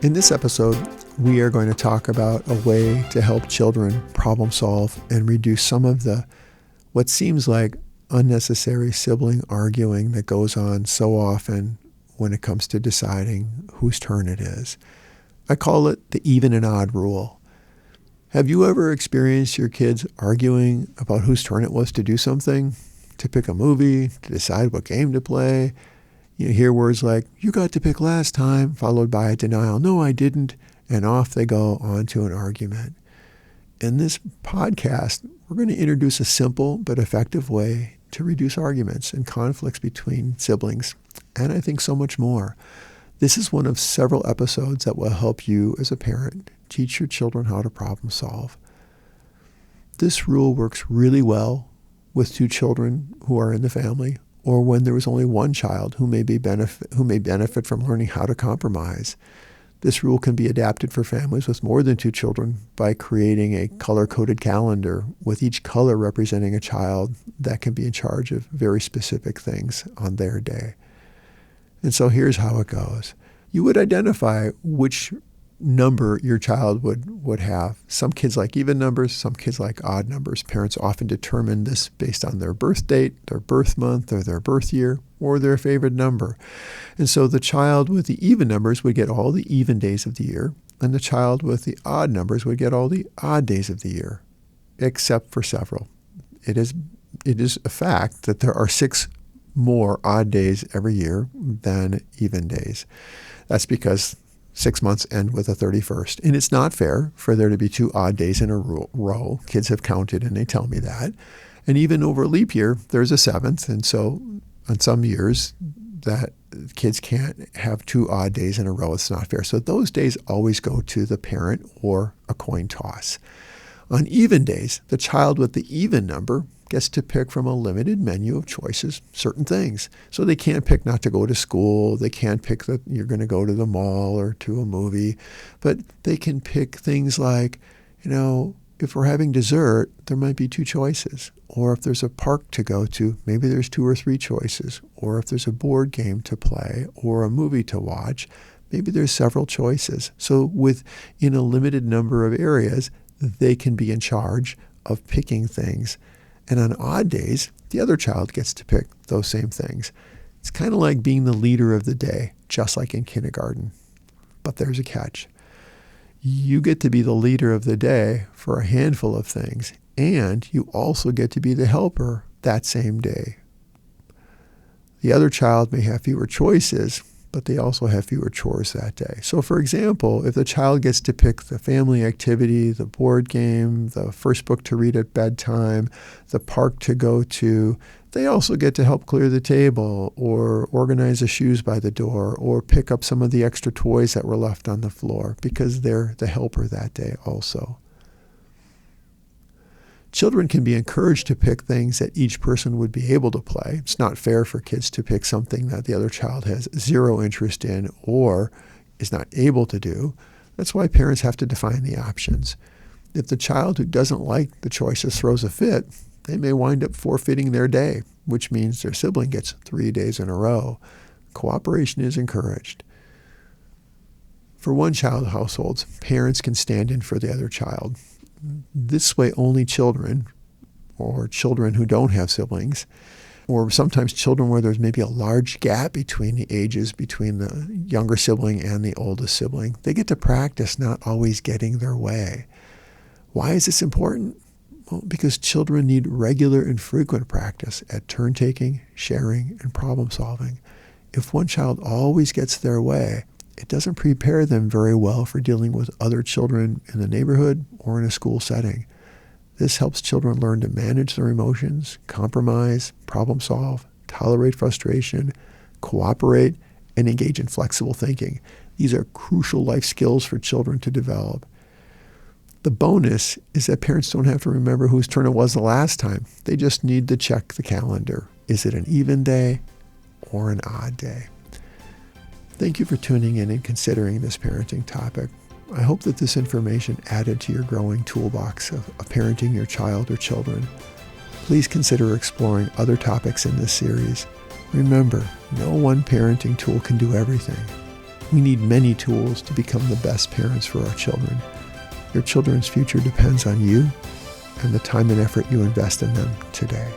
In this episode, we are going to talk about a way to help children problem solve and reduce some of the what seems like unnecessary sibling arguing that goes on so often when it comes to deciding whose turn it is. I call it the even and odd rule. Have you ever experienced your kids arguing about whose turn it was to do something, to pick a movie, to decide what game to play? You hear words like, "You got to pick last time," followed by a denial, "No, I didn't," and off they go on to an argument. In this podcast, we're going to introduce a simple but effective way to reduce arguments and conflicts between siblings, and I think so much more. This is one of several episodes that will help you as a parent teach your children how to problem solve. This rule works really well with two children who are in the family, or when there is only one child who may benefit from learning how to compromise. This rule can be adapted for families with more than two children by creating a color-coded calendar with each color representing a child that can be in charge of very specific things on their day. And so here's how it goes. You would identify which number your child would have. Some kids like even numbers, some kids like odd numbers. Parents often determine this based on their birth date, their birth month, or their birth year, or their favorite number. And so the child with the even numbers would get all the even days of the year, and the child with the odd numbers would get all the odd days of the year, except for several. It is a fact that there are 6 more odd days every year than even days. That's because 6 months end with a 31st. And it's not fair for there to be 2 odd days in a row. Kids have counted and they tell me that. And even over a leap year, there's a 7th. And so on some years that kids can't have 2 odd days in a row. It's not fair. So those days always go to the parent or a coin toss. On even days, the child with the even number gets to pick from a limited menu of choices certain things. So they can't pick not to go to school. They can't pick that you're going to go to the mall or to a movie. But they can pick things like, if we're having dessert, there might be 2 choices. Or if there's a park to go to, maybe there's 2 or 3 choices. Or if there's a board game to play or a movie to watch, maybe there's several choices. So within a limited number of areas, they can be in charge of picking things. And on odd days, the other child gets to pick those same things. It's kind of like being the leader of the day, just like in kindergarten. But there's a catch. You get to be the leader of the day for a handful of things, and you also get to be the helper that same day. The other child may have fewer choices, but they also have fewer chores that day. So for example, if the child gets to pick the family activity, the board game, the first book to read at bedtime, the park to go to, they also get to help clear the table or organize the shoes by the door or pick up some of the extra toys that were left on the floor because they're the helper that day also. Children can be encouraged to pick things that each person would be able to play. It's not fair for kids to pick something that the other child has 0 interest in or is not able to do. That's why parents have to define the options. If the child who doesn't like the choices throws a fit, they may wind up forfeiting their day, which means their sibling gets 3 days in a row. Cooperation is encouraged. For one-child households, parents can stand in for the other child. This way, only children, or children who don't have siblings, or sometimes children where there's maybe a large gap between the ages between the younger sibling and the oldest sibling, they get to practice not always getting their way. Why is this important? Well, because children need regular and frequent practice at turn-taking, sharing, and problem-solving. If one child always gets their way, it doesn't prepare them very well for dealing with other children in the neighborhood or in a school setting. This helps children learn to manage their emotions, compromise, problem solve, tolerate frustration, cooperate, and engage in flexible thinking. These are crucial life skills for children to develop. The bonus is that parents don't have to remember whose turn it was the last time. They just need to check the calendar. Is it an even day or an odd day? Thank you for tuning in and considering this parenting topic. I hope that this information added to your growing toolbox of parenting your child or children. Please consider exploring other topics in this series. Remember, no one parenting tool can do everything. We need many tools to become the best parents for our children. Your children's future depends on you and the time and effort you invest in them today.